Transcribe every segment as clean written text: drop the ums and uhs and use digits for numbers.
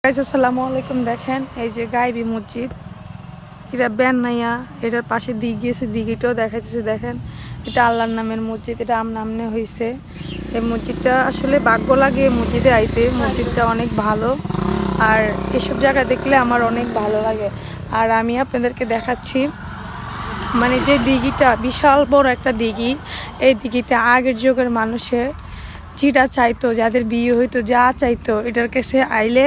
আসসালামু আলাইকুম। দেখেন এই যে গাইবি মসজিদ, এটা বেনাইয়া, এটার পাশে দিঘি আছে, দিঘিটাও দেখাইতেছে। দেখেন এটা আল্লাহর নামের মসজিদ, এটা নামনে হয়েছে। এই মসজিদটা আসলে ভাগ্য লাগে এই মসজিদে আইতে, মসজিদটা অনেক ভালো। আর এসব জায়গা দেখলে আমার অনেক ভালো লাগে। আর আমি আপনাদেরকে দেখাচ্ছি মানে যে দিঘিটা, বিশাল বড় একটা দিঘি। এই দিঘিতে আগের যুগের মানুষের যেটা চাইতো, যাদের বিয়ে হইতো, যা চাইতো এটার কাছে আইলে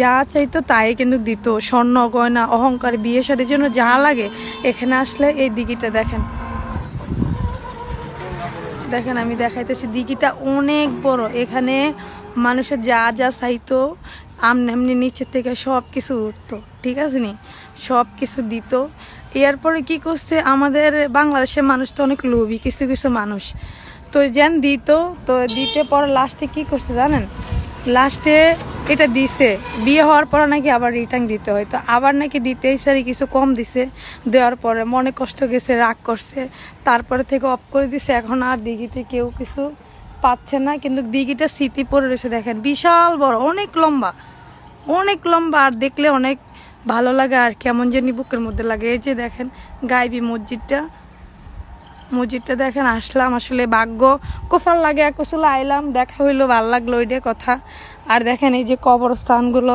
যা চাইতো তাই কিন্তু দিত। স্বর্ণ গয়না অহংকার বিয়ে শাদীর জন্য যা লাগে এখানে আসলে এই দিঘিটা দেখেন। দেখেন আমি দেখাইতেছি, দিঘিটা অনেক বড়। এখানে মানুষের যা যা চাইতো এমনি নিচের থেকে সব কিছু উঠতো, ঠিক আছে নি, সব কিছু দিত। এরপরে কি করছে, আমাদের বাংলাদেশের মানুষ তো অনেক লোভী, কিছু কিছু মানুষ তো যেন দিত। তো দিতে পরে লাস্টে কি করছে জানেন, লাস্টে এটা দিছে, বিয়ে হওয়ার পর নাকি আবার রিটার্ন দিতে হয়। তো আবার নাকি দিতেই সারি কিছু কম দিছে, দেওয়ার পরে মনে কষ্ট গেছে, রাগ করছে, তারপরে থেকে অফ করে দিছে। এখন আর দিঘিতে কেউ কিছু পাচ্ছে না, কিন্তু দিঘিটা স্মৃতি পড়ে রয়েছে। দেখেন বিশাল বড়, অনেক লম্বা, অনেক লম্বা। আর দেখলে অনেক ভালো লাগে, আর কেমন জানি বুকের মধ্যে লাগে। এই যে দেখেন গাইবি মসজিদটা, মসজিদটা দেখেন। আসলাম, আসলে ভাগ্য কোফার লাগে, একসলে আইলাম, দেখা হইলো, ভাল লাগলো, ওইটাই কথা। আর দেখেন এই যে কবরস্থানগুলো।